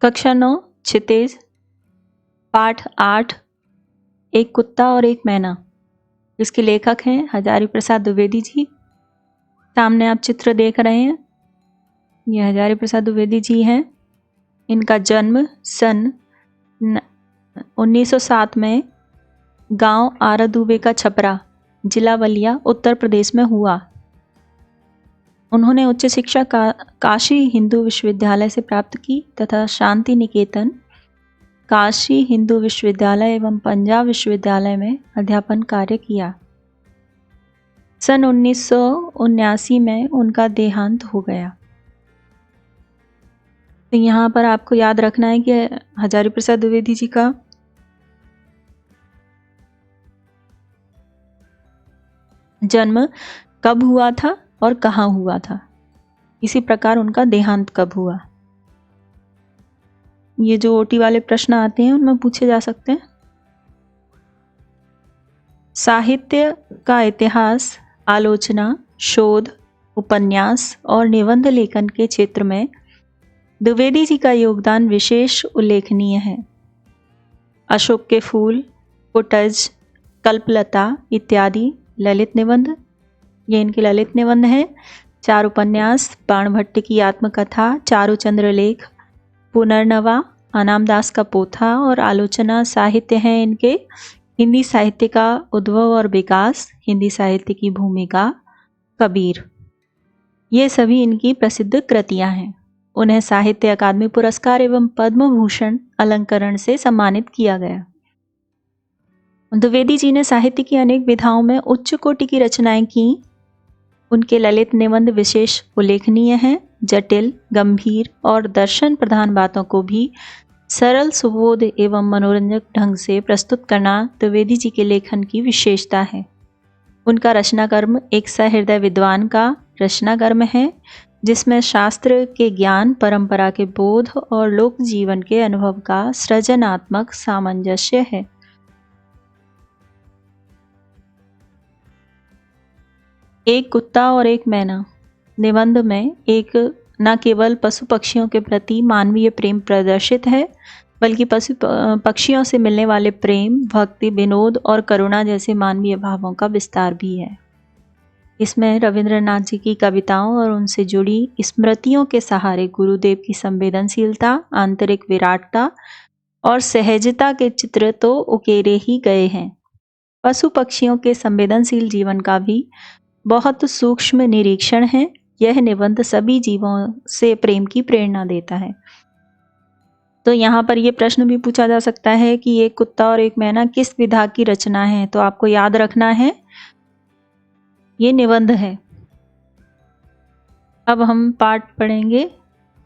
कक्षा 9 क्षितिज, पाठ 8 एक कुत्ता और एक मैना, जिसके लेखक हैं हजारी प्रसाद द्विवेदी जी। सामने आप चित्र देख रहे हैं, ये हजारी प्रसाद द्विवेदी जी हैं। इनका जन्म सन 1907 में गांव आरादुबे का छपरा, जिला बलिया, उत्तर प्रदेश में हुआ। उन्होंने उच्च शिक्षा काशी हिंदू विश्वविद्यालय से प्राप्त की तथा शांति निकेतन, काशी हिंदू विश्वविद्यालय एवं पंजाब विश्वविद्यालय में अध्यापन कार्य किया। सन 1979 में उनका देहांत हो गया। तो यहाँ पर आपको याद रखना है कि हजारी प्रसाद द्विवेदी जी का जन्म कब हुआ था और कहाँ हुआ था, इसी प्रकार उनका देहांत कब हुआ। ये जो ओटी वाले प्रश्न आते हैं उनमें पूछे जा सकते हैं। साहित्य का इतिहास, आलोचना, शोध, उपन्यास और निबंध लेखन के क्षेत्र में द्विवेदी जी का योगदान विशेष उल्लेखनीय है। अशोक के फूल, पुटज, कल्पलता इत्यादि ललित निबंध, ये इनके ललित निबंध हैं। 4 उपन्यास, बाणभट्ट की आत्मकथा, चारुचंद्र लेख, पुनर्नवा, अनामदास का पोथा और आलोचना साहित्य हैं इनके। हिंदी साहित्य का उद्भव और विकास, हिंदी साहित्य की भूमिका, कबीर, ये सभी इनकी प्रसिद्ध कृतियां हैं। उन्हें साहित्य अकादमी पुरस्कार एवं पद्म भूषण अलंकरण से सम्मानित किया गया। द्विवेदी जी ने साहित्य की अनेक विधाओं में उच्च कोटि की रचनाएं की। उनके ललित निबंध विशेष उल्लेखनीय हैं। जटिल, गंभीर और दर्शन प्रधान बातों को भी सरल, सुबोध एवं मनोरंजक ढंग से प्रस्तुत करना द्विवेदी जी के लेखन की विशेषता है। उनका रचनाकर्म एक सहृदय विद्वान का रचनाकर्म है, जिसमें शास्त्र के ज्ञान, परंपरा के बोध और लोक जीवन के अनुभव का सृजनात्मक सामंजस्य है। एक कुत्ता और एक मैना निबंध में एक न केवल पशु पक्षियों के प्रति मानवीय प्रेम प्रदर्शित है, बल्कि पशु पक्षियों से मिलने वाले प्रेम, भक्ति, विनोद और करुणा जैसे मानवीय भावों का विस्तार भी है। इसमें रविंद्रनाथ जी की कविताओं और उनसे जुड़ी स्मृतियों के सहारे गुरुदेव की संवेदनशीलता, आंतरिक विराटता और सहजता के चित्र तो उकेरे ही गए हैं। पशु पक्षियों के संवेदनशील जीवन का भी बहुत सूक्ष्म निरीक्षण है। यह निबंध सभी जीवों से प्रेम की प्रेरणा देता है। तो यहाँ पर यह प्रश्न भी पूछा जा सकता है कि एक कुत्ता और एक मैना किस विधा की रचना है, तो आपको याद रखना है ये निबंध है। अब हम पाठ पढ़ेंगे,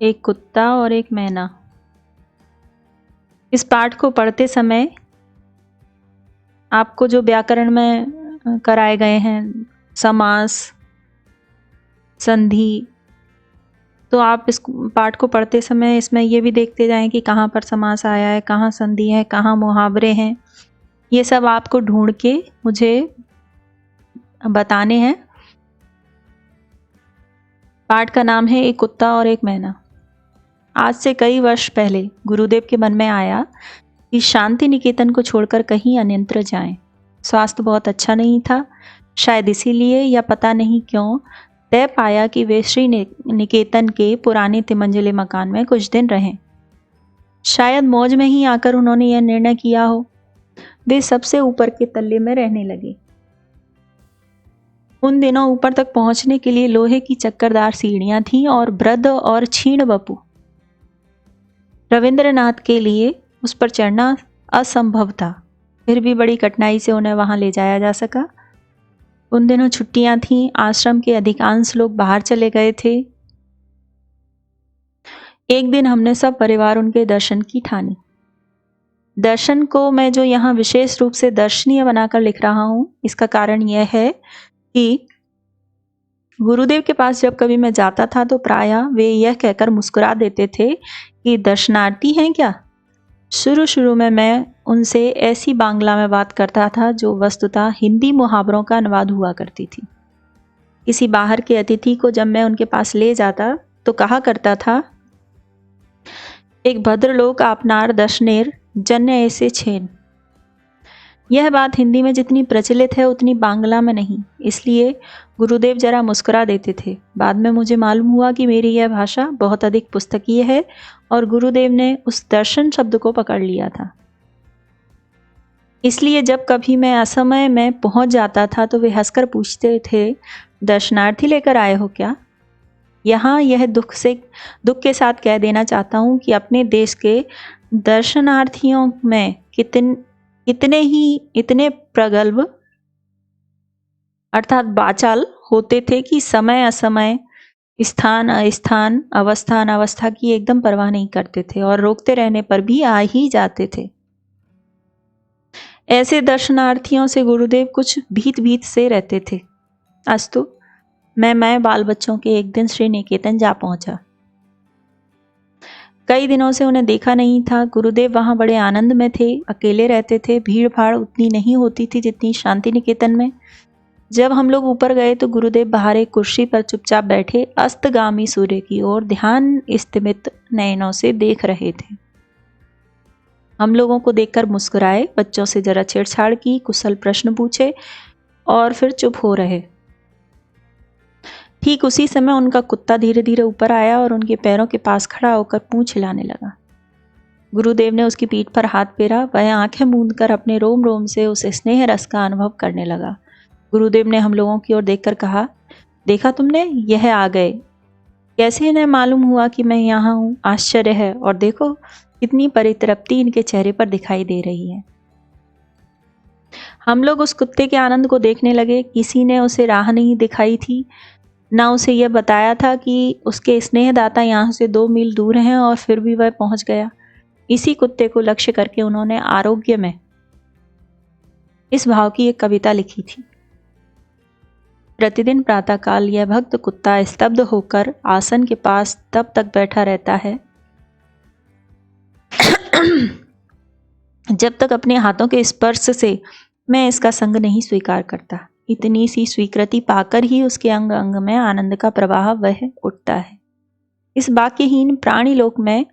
एक कुत्ता और एक मैना। इस पाठ को पढ़ते समय आपको जो व्याकरण में कराए गए हैं, समास, संधि, तो आप इस पाठ को पढ़ते समय इसमें ये भी देखते जाएं कि कहाँ पर समास आया है, कहाँ संधि है, कहाँ मुहावरे हैं। ये सब आपको ढूंढ के मुझे बताने हैं। पाठ का नाम है एक कुत्ता और एक मैना। आज से कई वर्ष पहले गुरुदेव के मन में आया कि शांति निकेतन को छोड़कर कहीं अन्यत्र जाएं। स्वास्थ्य बहुत अच्छा नहीं था, शायद इसीलिए या पता नहीं क्यों तय पाया कि वे श्री निकेतन के पुराने तिमंजिले मकान में कुछ दिन रहें। शायद मौज में ही आकर उन्होंने यह निर्णय किया हो। वे सबसे ऊपर के तल्ले में रहने लगे। उन दिनों ऊपर तक पहुंचने के लिए लोहे की चक्करदार सीढ़ियां थीं और वृद्ध और क्षीण बपू रविंद्रनाथ के लिए उस पर चढ़ना असंभव था। फिर भी बड़ी कठिनाई से उन्हें वहां ले जाया जा सका। उन दिनों छुट्टियां थीं, आश्रम के अधिकांश लोग बाहर चले गए थे। एक दिन हमने सब परिवार उनके दर्शन की ठानी। दर्शन को मैं जो यहाँ विशेष रूप से दर्शनीय बनाकर लिख रहा हूँ, इसका कारण यह है कि गुरुदेव के पास जब कभी मैं जाता था तो प्रायः वे यह कहकर मुस्कुरा देते थे कि दर्शनार्थी हैं क्या। शुरू शुरू में मैं उनसे ऐसी बांग्ला में बात करता था जो वस्तुतः हिंदी मुहावरों का अनुवाद हुआ करती थी। किसी बाहर के अतिथि को जब मैं उनके पास ले जाता तो कहा करता था एक भद्रलोक आपनार दशनेर जन्य ऐसे छेन। यह बात हिंदी में जितनी प्रचलित है उतनी बांग्ला में नहीं, इसलिए गुरुदेव जरा मुस्कुरा देते थे। बाद में मुझे मालूम हुआ कि मेरी यह भाषा बहुत अधिक पुस्तकीय है और गुरुदेव ने उस दर्शन शब्द को पकड़ लिया था। इसलिए जब कभी मैं असमय में पहुंच जाता था तो वे हंसकर पूछते थे, दर्शनार्थी लेकर आए हो क्या? यहाँ यह दुख के साथ कह देना चाहता हूँ कि अपने देश के दर्शनार्थियों में इतने प्रगल्भ अर्थात बाचाल होते थे कि समय असमय, स्थान अस्थान, अवस्था अनवस्था की एकदम परवाह नहीं करते थे और रोकते रहने पर भी आ ही जाते थे। ऐसे दर्शनार्थियों से गुरुदेव कुछ भीत से रहते थे। अस्तु मैं बाल बच्चों के एक दिन श्री निकेतन जा पहुंचा। कई दिनों से उन्हें देखा नहीं था। गुरुदेव वहां बड़े आनंद में थे, अकेले रहते थे, भीड़ भाड़ उतनी नहीं होती थी जितनी शांति निकेतन में। जब हम लोग ऊपर गए तो गुरुदेव बाहर एक कुर्सी पर चुपचाप बैठे अस्तगामी सूर्य की ओर ध्यान स्थिमित नयनों से देख रहे थे। हम लोगों को देखकर मुस्कुराए, बच्चों से जरा छेड़छाड़ की, कुशल प्रश्न पूछे और फिर चुप हो रहे। ठीक उसी समय उनका कुत्ता धीरे धीरे ऊपर आया और उनके पैरों के पास खड़ा होकर पूंछ हिलाने लगा। गुरुदेव ने उसकी पीठ पर हाथ फेरा। वह आंखें मूंदकर अपने रोम रोम से उस स्नेह रस का अनुभव करने लगा। गुरुदेव ने हम लोगों की ओर देखकर कहा, देखा तुमने, यह आ गए। कैसे इन्हें मालूम हुआ कि मैं यहाँ हूँ? आश्चर्य है। और देखो कितनी परितृप्ति इनके चेहरे पर दिखाई दे रही है। हम लोग उस कुत्ते के आनंद को देखने लगे। किसी ने उसे राह नहीं दिखाई थी, ना उसे यह बताया था कि उसके स्नेहदाता यहाँ से 2 मील दूर हैं, और फिर भी वह पहुंच गया। इसी कुत्ते को लक्ष्य करके उन्होंने आरोग्य में इस भाव की एक कविता लिखी थी। प्रतिदिन प्रातःकाल यह भक्त कुत्ता स्तब्ध होकर आसन के पास तब तक बैठा रहता है जब तक अपने हाथों के स्पर्श से मैं इसका संग नहीं स्वीकार करता। इतनी सी स्वीकृति पाकर ही उसके अंग अंग में आनंद का प्रवाह वह उठता है। इस वाक्यहीन प्राणी लोक में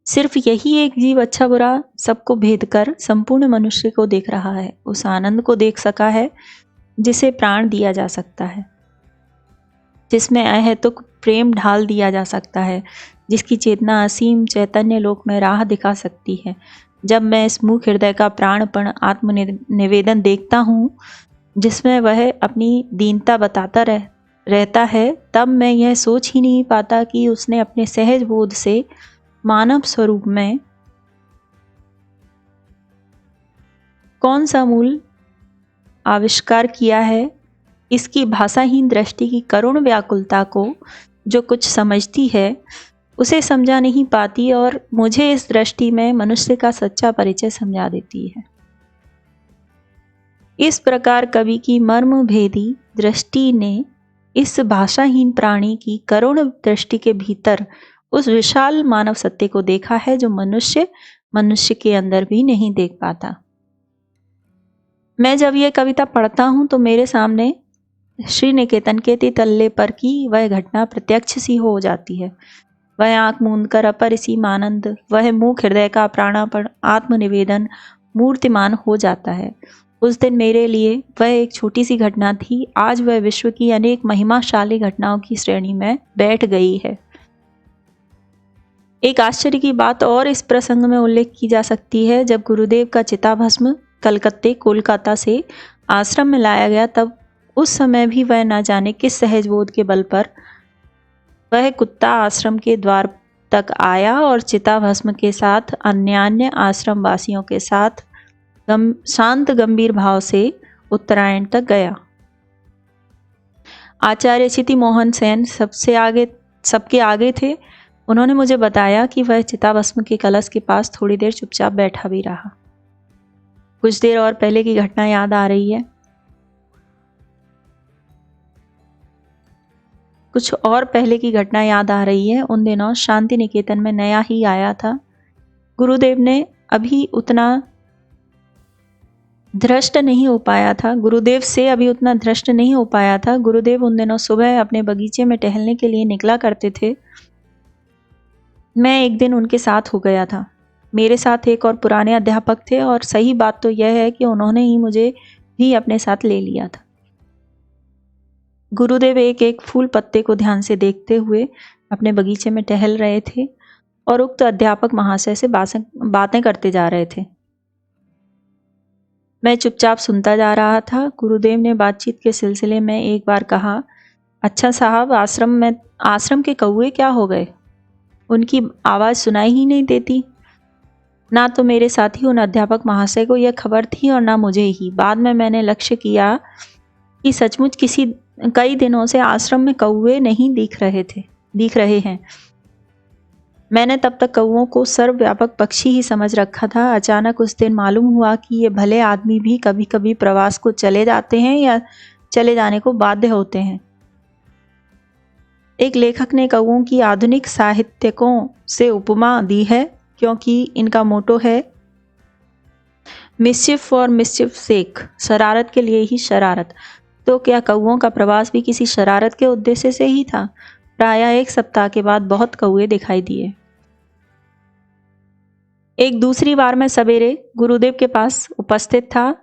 सिर्फ यही एक जीव अच्छा बुरा सबको भेद कर संपूर्ण मनुष्य को देख रहा है, उस आनंद को देख सका है जिसे प्राण दिया जा सकता है, जिसमें अहेतुक प्रेम ढाल दिया जा सकता है, जिसकी चेतना असीम चैतन्य लोक में राह दिखा सकती है। जब मैं इस मूक हृदय का प्राणपण आत्मनिवेदन देखता हूँ जिसमें वह अपनी दीनता बताता रहता है, तब मैं यह सोच ही नहीं पाता कि उसने अपने सहज बोध से मानव स्वरूप में कौन सा मूल आविष्कार किया है। इसकी भाषाहीन दृष्टि की करुण व्याकुलता को जो कुछ समझती है उसे समझा नहीं पाती और मुझे इस दृष्टि में मनुष्य का सच्चा परिचय समझा देती है। इस प्रकार कवि की मर्म भेदी दृष्टि ने इस भाषाहीन प्राणी की करुण दृष्टि के भीतर उस विशाल मानव सत्य को देखा है जो मनुष्य के अंदर भी नहीं देख पाता। मैं जब यह कविता पढ़ता हूँ तो मेरे सामने श्री निकेतन के तितल्ले पर की वह घटना प्रत्यक्ष सी हो जाती है। वह आंख मूंद कर अपरिसीम आनंद, वह मूक हृदय का प्राणापण, आत्मनिवेदन मूर्तिमान हो जाता है। उस दिन मेरे लिए वह एक छोटी सी घटना थी, आज वह विश्व की अनेक महिमाशाली घटनाओं की श्रेणी में बैठ गई है। एक आश्चर्य की बात और इस प्रसंग में उल्लेख की जा सकती है। जब गुरुदेव का चिताभस्म कोलकाता से आश्रम में लाया गया, तब उस समय भी वह न जाने किस सहज बोध के बल पर वह कुत्ता आश्रम के द्वार तक आया और चिताभस्म के साथ अन्य आश्रम वासियों के साथ शांत गंभीर भाव से उत्तरायण तक गया। आचार्य चिति मोहन सेन सबके आगे थे। उन्होंने मुझे बताया कि वह चिताभस्म के कलश के पास थोड़ी देर चुपचाप बैठा भी रहा। कुछ देर और पहले की घटना याद आ रही है। उन दिनों शांति निकेतन में नया ही आया था। गुरुदेव से अभी उतना धृष्ट नहीं हो पाया था। गुरुदेव उन दिनों सुबह अपने बगीचे में टहलने के लिए निकला करते थे। मैं एक दिन उनके साथ हो गया था। मेरे साथ एक और पुराने अध्यापक थे और सही बात तो यह है कि उन्होंने ही मुझे भी अपने साथ ले लिया था। गुरुदेव एक एक फूल पत्ते को ध्यान से देखते हुए अपने बगीचे में टहल रहे थे और उक्त अध्यापक महाशय से बातें करते जा रहे थे। मैं चुपचाप सुनता जा रहा था। गुरुदेव ने बातचीत के सिलसिले में एक बार कहा, अच्छा साहब, आश्रम के कौवे क्या हो गए? उनकी आवाज़ सुनाई ही नहीं देती। ना तो मेरे साथी उन अध्यापक महाशय को यह खबर थी और ना मुझे ही। बाद में मैंने लक्ष्य किया कि सचमुच कई दिनों से आश्रम में कौवे नहीं दिख रहे हैं। मैंने तब तक कौवों को सर्वव्यापक पक्षी ही समझ रखा था। अचानक उस दिन मालूम हुआ कि ये भले आदमी भी कभी कभी प्रवास को चले जाते हैं या चले जाने को बाध्य होते हैं। एक लेखक ने कौवों की आधुनिक साहित्यकों से उपमा दी है, क्योंकि इनका मोटो है मिस्चिफ फॉर मिस्चिफ सेक, शरारत के लिए ही शरारत। तो क्या कौवों का प्रवास भी किसी शरारत के उद्देश्य से ही था? प्रायः 1 सप्ताह के बाद बहुत कौवे दिखाई दिए। एक दूसरी बार मैं सवेरे गुरुदेव के पास उपस्थित था।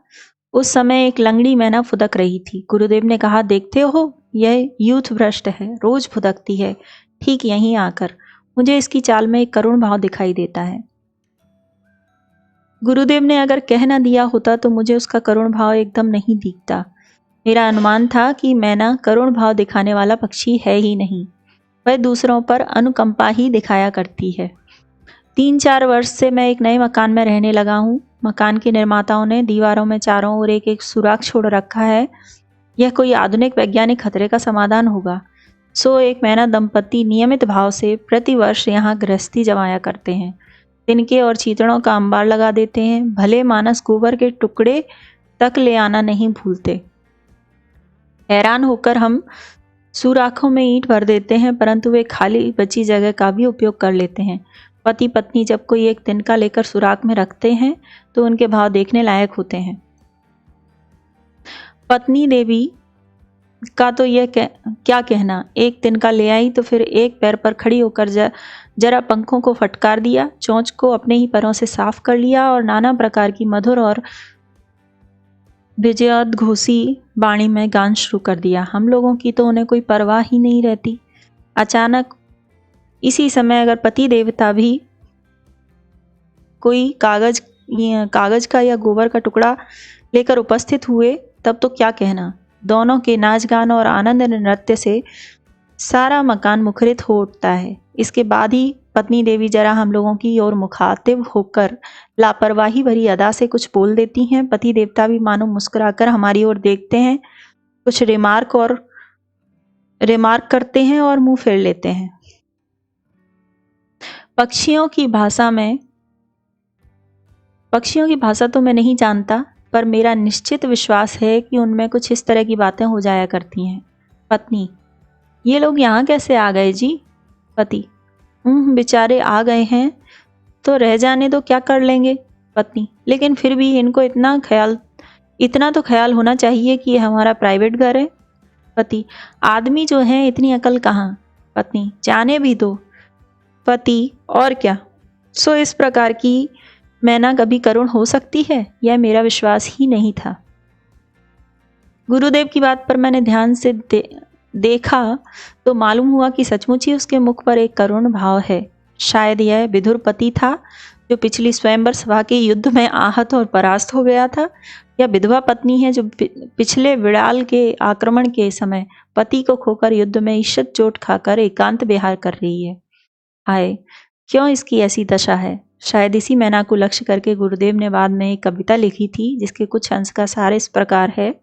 उस समय एक लंगड़ी मैना फुदक रही थी। गुरुदेव ने कहा, देखते हो, यह यूथ भ्रष्ट है, रोज फुदकती है ठीक यहीं आकर। मुझे इसकी चाल में एक करुण भाव दिखाई देता है। गुरुदेव ने अगर कह न दिया होता तो मुझे उसका करुण भाव एकदम नहीं दिखता। मेरा अनुमान था कि मैना करुण भाव दिखाने वाला पक्षी है ही नहीं, वह दूसरों पर अनुकंपा ही दिखाया करती है। 3-4 वर्ष से मैं एक नए मकान में रहने लगा हूँ। मकान के निर्माताओं ने दीवारों में चारों ओर एक एक सुराख छोड़ रखा है। यह कोई आधुनिक वैज्ञानिक खतरे का समाधान होगा। सो एक मैना दंपति नियमित भाव से प्रतिवर्ष यहाँ गृहस्थी जमाया करते हैं। तिनके और चीतड़ों का अंबार लगा देते हैं। भले मानस गोबर के टुकड़े तक ले आना नहीं भूलते। हैरान होकर हम सुराखों में ईंट भर देते हैं, परंतु वे खाली बची जगह का भी उपयोग कर लेते हैं। पति पत्नी जब कोई एक तिनका लेकर सुराख में रखते हैं तो उनके भाव देखने लायक होते हैं। पत्नी देवी का तो यह क्या कहना। एक तिनका ले आई तो फिर एक पैर पर खड़ी होकर जरा पंखों को फटकार दिया, चोंच को अपने ही पैरों से साफ कर लिया और नाना प्रकार की मधुर और विजयोद्घोषी वाणी में गान शुरू कर दिया। हम लोगों की तो उन्हें कोई परवाह ही नहीं रहती। अचानक इसी समय अगर पति देवता भी कोई कागज का या गोबर का टुकड़ा लेकर उपस्थित हुए तब तो क्या कहना। दोनों के नाच गान और आनंद नृत्य से सारा मकान मुखरित हो उठता है। इसके बाद ही पत्नी देवी जरा हम लोगों की ओर मुखातिब होकर लापरवाही भरी अदा से कुछ बोल देती हैं। पति देवता भी मानो मुस्कुराकर हमारी ओर देखते हैं, कुछ रिमार्क करते हैं और मुंह फेर लेते हैं। पक्षियों की भाषा तो मैं नहीं जानता, पर मेरा निश्चित विश्वास है कि उनमें कुछ इस तरह की बातें हो जाया करती हैं। पत्नी, ये लोग यहाँ कैसे आ गए जी? पति, बेचारे आ गए हैं तो रह जाने दो, क्या कर लेंगे? पत्नी, लेकिन फिर भी इनको इतना तो ख्याल होना चाहिए कि ये हमारा प्राइवेट घर है। पति, आदमी जो है इतनी अकल कहाँ? पत्नी, जाने भी दो। पति, और क्या? सो इस प्रकार की मैना कभी करुण हो सकती है? यह मेरा विश्वास ही नहीं था। गुरुदेव की बात पर मैंने ध्यान से देखा तो मालूम हुआ कि सचमुच ही उसके मुख पर एक करुण भाव है। शायद यह विधुर पति था जो पिछली स्वयंवर सभा के युद्ध में आहत और परास्त हो गया था, या विधवा पत्नी है जो पिछले विड़ाल के आक्रमण के समय पति को खोकर युद्ध में ईषत चोट खाकर एकांत विहार कर रही है। हाय, क्यों इसकी ऐसी दशा है? शायद इसी मैना को लक्ष्य करके गुरुदेव ने बाद में एक कविता लिखी थी जिसके कुछ अंश का सार इस प्रकार है।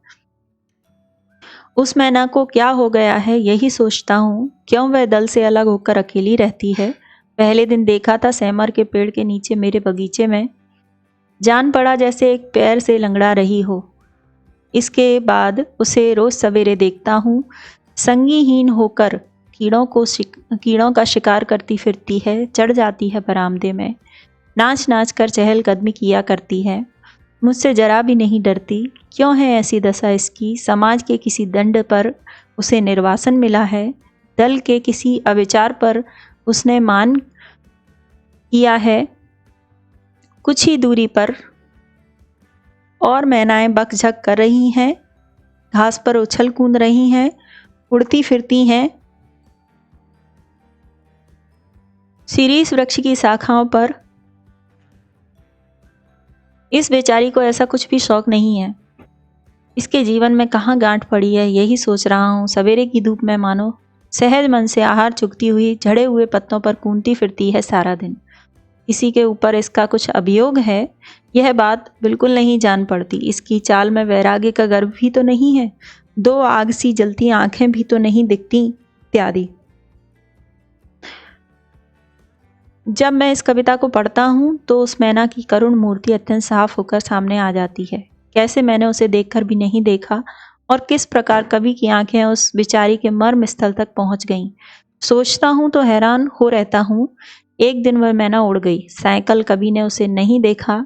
उस मैना को क्या हो गया है यही सोचता हूँ, क्यों वह दल से अलग होकर अकेली रहती है। पहले दिन देखा था सेमर के पेड़ के नीचे मेरे बगीचे में, जान पड़ा जैसे एक पैर से लंगड़ा रही हो। इसके बाद उसे रोज सवेरे देखता हूँ, संगीहीन होकर कीड़ों का शिकार करती फिरती है, चढ़ जाती है बरामदे में, नाच नाच कर चहलकदमी किया करती है, मुझसे जरा भी नहीं डरती। क्यों है ऐसी दशा इसकी? समाज के किसी दंड पर उसे निर्वासन मिला है, दल के किसी अविचार पर उसने मान किया है। कुछ ही दूरी पर और मैनाएं बकझक कर रही हैं, घास पर उछल कूद रही हैं, उड़ती फिरती हैं। शीरीष वृक्ष की शाखाओं पर इस बेचारी को ऐसा कुछ भी शौक नहीं है। इसके जीवन में कहाँ गांठ पड़ी है, यही सोच रहा हूँ। सवेरे की धूप में मानो सहज मन से आहार चुगती हुई झड़े हुए पत्तों पर कूदती फिरती है सारा दिन। किसी के ऊपर इसका कुछ अभियोग है, यह बात बिल्कुल नहीं जान पड़ती। इसकी चाल में वैराग्य का गर्व भी तो नहीं है, दो आग सी जलती आंखें भी तो नहीं दिखती, इत्यादि। जब मैं इस कविता को पढ़ता हूँ तो उस मैना की करुण मूर्ति अत्यंत साफ होकर सामने आ जाती है। कैसे मैंने उसे देखकर भी नहीं देखा और किस प्रकार कवि की आंखें उस बेचारी के मर्म स्थल तक पहुंच गईं। सोचता हूँ तो हैरान हो रहता हूँ। एक दिन वह मैना उड़ गई। साइकिल कवि ने उसे नहीं देखा।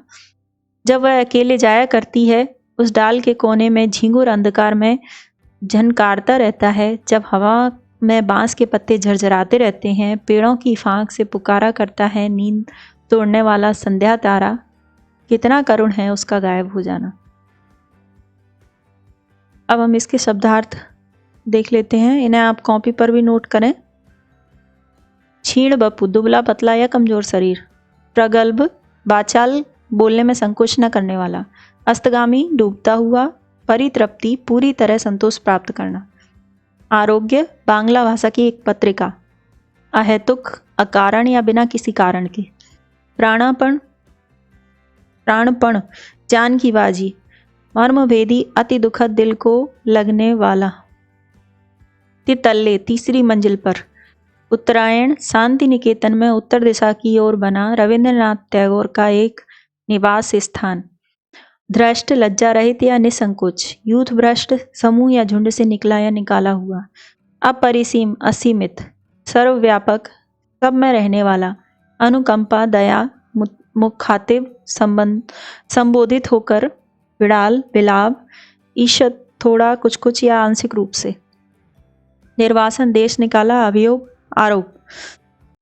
जब वह अकेले जाया करती है, उस डाल के कोने में झिंगुर अंधकार में झनकारता रहता है। जब हवा में बांस के पत्ते झरझराते रहते हैं, पेड़ों की फांक से पुकारा करता है नींद तोड़ने वाला संध्या तारा। कितना करुण है उसका गायब हो जाना। अब हम इसके शब्दार्थ देख लेते हैं, इन्हें आप कॉपी पर भी नोट करें। क्षीण बपु, दुबला पतला या कमजोर शरीर। प्रगल्भ, बाचाल, बोलने में संकोच न करने वाला। अस्तगामी, डूबता हुआ। परितृप्ति, पूरी तरह संतोष प्राप्त करना। आरोग्य, बांग्ला भाषा की एक पत्रिका। अहेतुक, अकारण या बिना किसी कारण के। प्राणापण, प्राणपण, जान की बाजी। मर्मभेदी, अति दुखद, दिल को लगने वाला। तितल्ले, तीसरी मंजिल पर। उत्तरायण, शांति निकेतन में उत्तर दिशा की ओर बना रविंद्रनाथ टैगोर का एक निवास स्थान। धृष्ट, लज्जा रहित या निसंकोच। यूथ भ्रष्ट, समूह या झुंड से निकला या निकाला हुआ। अपरिसीम, असीमित। सर्वव्यापक, सब में रहने वाला। अनुकंपा, दया, मुखातिब, संबोधित होकर। विड़ाल, बिलाव, ईषत, थोड़ा, कुछ कुछ या आंशिक रूप से। निर्वासन, देश निकाला। अभियोग, आरोप।